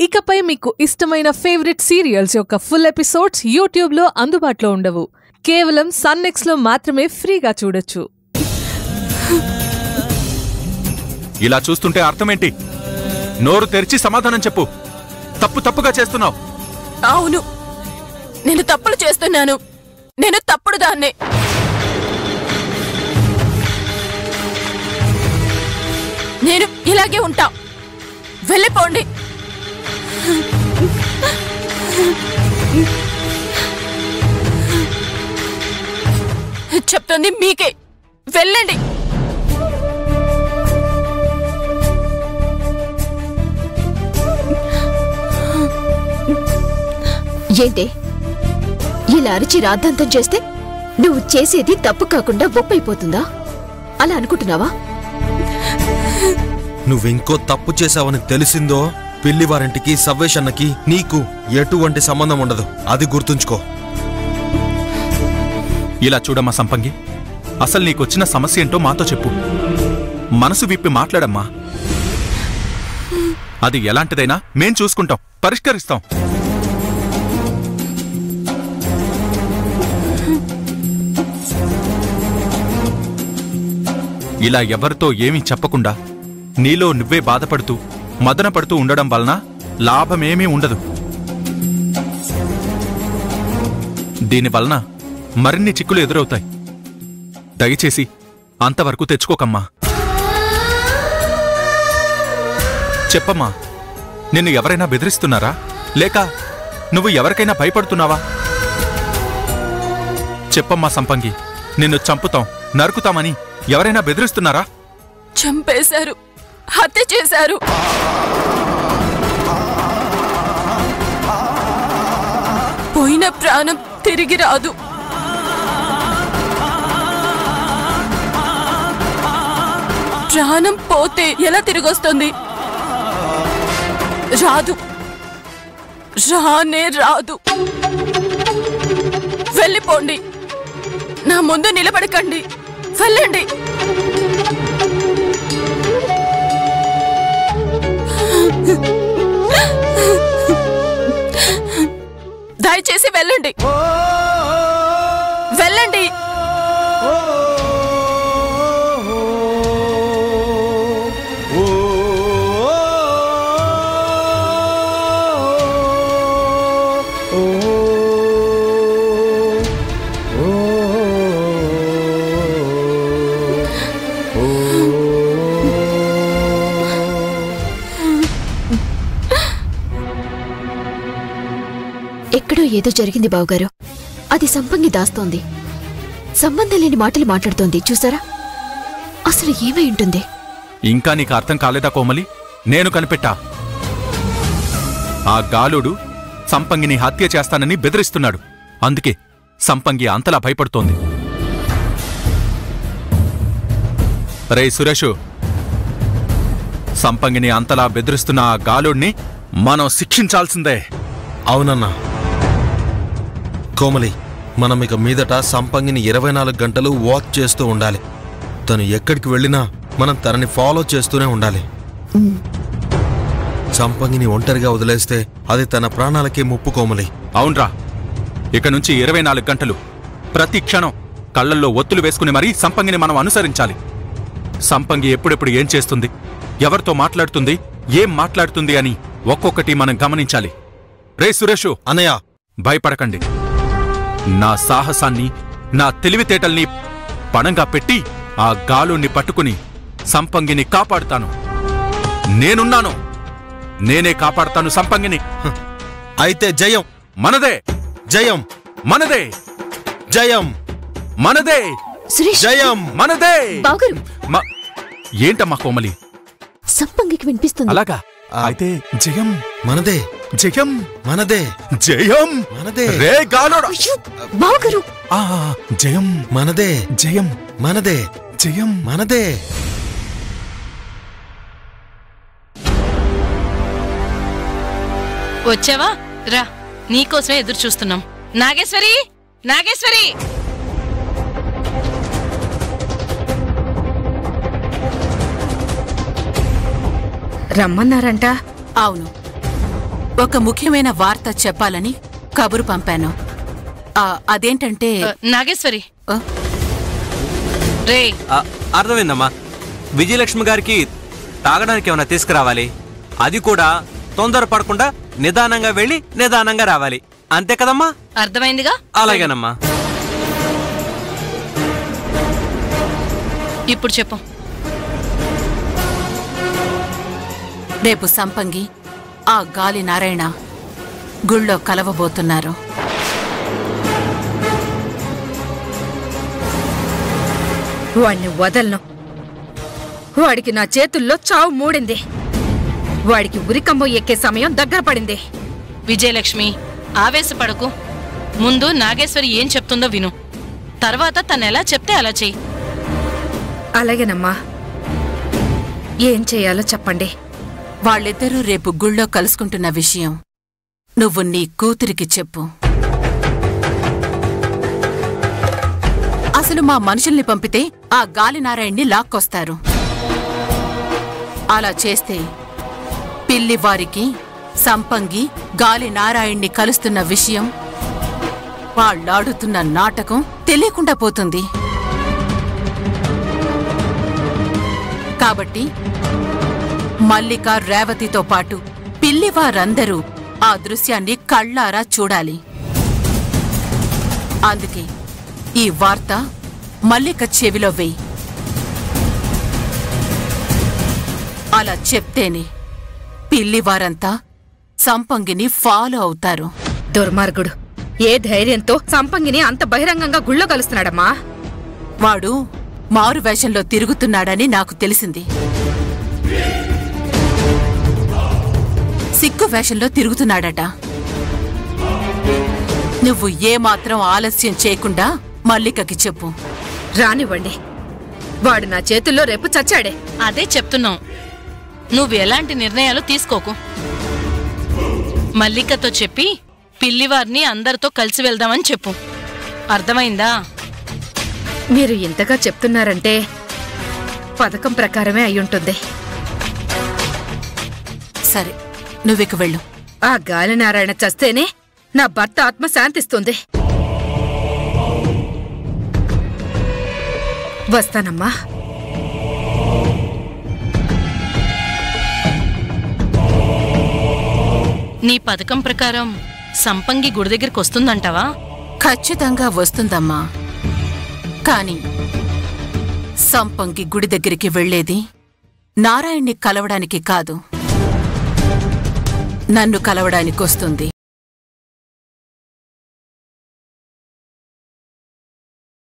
ఇకపై మీకు ఇష్టమైన ఫేవరెట్ సీరియల్స్ యొక్క ఫుల్ ఎపిసోడ్స్ యూట్యూబ్లో అందుబాటులో ఉండవు. కేవలం సన్నెక్స్లో మాత్రమే ఫ్రీగా చూడొచ్చు. ఇలా చూస్తుంటే అర్థమేంటి? నోరు తెరిచి సమాధానం చెప్పు. తప్పుగా చేస్తున్నావు. అవును, నేను తప్పులు చేస్తున్నాను. నేను తప్పుడు దాన్నే. నేను ఇలాగే ఉంటా. వెళ్ళిపోండి. చెప్తుంది మీకే. వెళ్ళండి. ఏంటే ఇలా అరిచి రాద్ధాంతం చేస్తే నువ్వు చేసేది తప్పు కాకుండా ఒప్పైపోతుందా? అలా అనుకుంటున్నావా? నువ్వింకో తప్పు చేశావని తెలిసిందో పిల్లివారింటికి సవ్వేషన్నకి నీకు ఎటువంటి సంబంధం ఉండదు. అది గుర్తుంచుకో. ఇలా చూడమ్మా సంపంగి, అసలు నీకొచ్చిన సమస్య ఏంటో మాతో చెప్పు. మనసు విప్పి మాట్లాడమ్మా. అది ఎలాంటిదైనా మేం చూసుకుంటాం, పరిష్కరిస్తాం. ఇలా ఎవరితో ఏమీ చెప్పకుండా నీలో నువ్వే బాధపడుతూ మదనపడుతూ ఉండడం వలన లాభమేమీ ఉండదు. దీనివలన మరిన్ని చిక్కులు ఎదురవుతాయి. దయచేసి అంతవరకు తెచ్చుకోకమ్మా. చెప్పమ్మా, నిన్ను ఎవరైనా బెదిరిస్తున్నారా? లేక నువ్వు ఎవరికైనా భయపడుతున్నావా? చెప్పమ్మా సంపంగి, నిన్ను చంపుతాం, నరుకుతామని ఎవరైనా బెదిరిస్తున్నారా? చంపేశారు, హత్య చేశారు. పోయిన ప్రాణం తిరిగి రాదు. ప్రాణం పోతే ఎలా తిరిగొస్తుంది? రాదు, రానే రాదు. వెళ్ళిపోండి. నా ముందు నిలబడకండి. వెళ్ళండి. దయచేసి వెళ్ళండి. వెళ్ళండి. ఎక్కడో ఏదో జరిగింది బావగారు. అది సంపంగి దాస్తోంది. సంబంధం లేని మాటలు మాట్లాడుతోంది. చూసారా? అసలు ఏమై ఉంటుంది? ఇంకా నీకు అర్థం కాలేదా కోమలి? నేను కనిపెట్టా. ఆ గాలుడు సంపంగిని హత్య చేస్తానని బెదిరిస్తున్నాడు. అందుకే సంపంగి అంతలా భయపడుతోంది. రే సురేషు, సంపంగిని అంతలా బెదిరిస్తున్న ఆ గాలుడిని మనం శిక్షించాల్సిందే. అవునన్నా. కోమలి, మనం ఇక మీదట సంపంగిని 24 గంటలు వాచ్ చేస్తూ ఉండాలి. తను ఎక్కడికి వెళ్ళినా మనం తనని ఫాలో చేస్తూనే ఉండాలి. సంపంగిని ఒంటరిగా వదిలేస్తే అది తన ప్రాణాలకే ముప్పు కోమలి. అవునరా, ఇక నుంచి 24 గంటలు ప్రతి క్షణం కళ్లల్లో ఒత్తులు వేసుకుని మరీ సంపంగిని మనం అనుసరించాలి. సంపంగి ఎప్పుడెప్పుడు ఏం చేస్తుంది, ఎవరితో మాట్లాడుతుంది, ఏం మాట్లాడుతుంది అని ఒక్కొక్కటి మనం గమనించాలి. రే సురేషు అన్నయ్య, భయపడకండి. నా సాహసాన్ని, నా తెలివితేటల్ని పణంగా పెట్టి ఆ గాలుణ్ణి పట్టుకుని సంపంగిని కాపాడుతాను. నేనున్నాను. నేనే కాపాడుతాను సంపంగిని. అయితే జయం మనదే. జయం మనదే. జయం మనదే. జయం మనదే. బావగారు, ఏంటమ్మా కోమలి? సంపంగికి వినిపిస్తుంది. అలాగా? అయితే జయం మనదే. జయం మనదే. జయం మనదే. రే గాలుడు. బావగారు, జయం మనదే. జయం మనదే. జయం మనదే. వచ్చావా? రా, నీకోసమే ఎదురు చూస్తున్నాం. నాగేశ్వరి, నాగేశ్వరి. రమ్మన్నారంట. అవును, ఒక ముఖ్యమైన వార్త చెప్పాలని కబురు పంపాను. అదేంటంటే నాగేశ్వరి రే అర్థమైందమ్మా. విజయలక్ష్మి గారికి తాగడానికి ఏమైనా తీసుకురావాలి. అది కూడా తొందరపడకుండా నిదానంగా వెళ్ళి నిదానంగా రావాలి. అంతే కదమ్మా? అర్థమైందిగా? అలాగేనమ్మా. ఇప్పుడు చెప్పు. రేపు సంపంగి ఆ గాలి నారాయణ గుళ్ళో కలవబోతున్నారు. వాణ్ణి వదలను. వాడికి నా చేతుల్లో చావు మూడింది. వాడికి ఉరికంబం ఎక్కే సమయం దగ్గర పడింది. విజయలక్ష్మి, ఆవేశపడకు. ముందు నాగేశ్వరి ఏం చెప్తుందో విను. తర్వాత తనెలా చెప్తే అలా చెయ్యి. అలాగేనమ్మా. ఏం చెయ్యాలో చెప్పండి. వాళ్ళిద్దరూ రేపు గుళ్ళో కలుసుకుంటున్న విషయం నువ్వు నీ కూతురికి చెప్పు. అసలు మా మనుషుల్ని పంపితే ఆ గాలినారాయణ్ణి లాక్కొస్తారు. అలా చేస్తే పిల్లివారికి సంపంగి గాలినారాయణ్ణి కలుస్తున్న విషయం, వాళ్ళాడుతున్న నాటకం తెలియకుండా పోతుంది. కాబట్టి మల్లిక, రేవతితో పాటు పిల్లివారందరూ ఆ దృశ్యాన్ని కళ్ళారా చూడాలి. అందుకే ఈ వార్త మల్లిక చెవిలో వెయ్యి. అలా చెప్తేనే పిల్లివారంతా సంపంగిని ఫాలో అవుతారు. దుర్మార్గుడు ఏ ధైర్యంతో సంపంగిని అంత బహిరంగంగా గుళ్ళో కలుస్తున్నాడమ్మా? వాడు మారు వేషంలో తిరుగుతున్నాడని నాకు తెలిసింది. సిక్కు వేషంలో తిరుగుతున్నాడట. నువ్వు ఏమాత్రం ఆలస్యం చేయకుండా మల్లికకి చెప్పు. రానివ్వండి. వాడు నా చేతుల్లో రేపు చచ్చాడే. అదే చెప్తున్నావు. నువ్వు ఎలాంటి నిర్ణయాలు తీసుకోకు. మల్లికతో చెప్పి పిల్లివారిని అందరితో కలిసి వెళ్దామని చెప్పు. అర్థమైందా? మీరు ఇంతగా చెప్తున్నారంటే పథకం ప్రకారమే అయ్యుంటుంది. సరే, నువ్విక వెళ్ళు. ఆ గాలినారాయణ చస్తేనే నా భర్త ఆత్మ శాంతిస్తుంది. వస్తానమ్మా. నీ పథకం ప్రకారం సంపంగి గుడి దగ్గరికి వస్తుందంటావా? ఖచ్చితంగా వస్తుందమ్మా. కాని సంపంగి గుడి దగ్గరికి వెళ్లేది నారాయణ్ణి కలవడానికి కాదు, నన్ను కలవడానికొస్తుంది.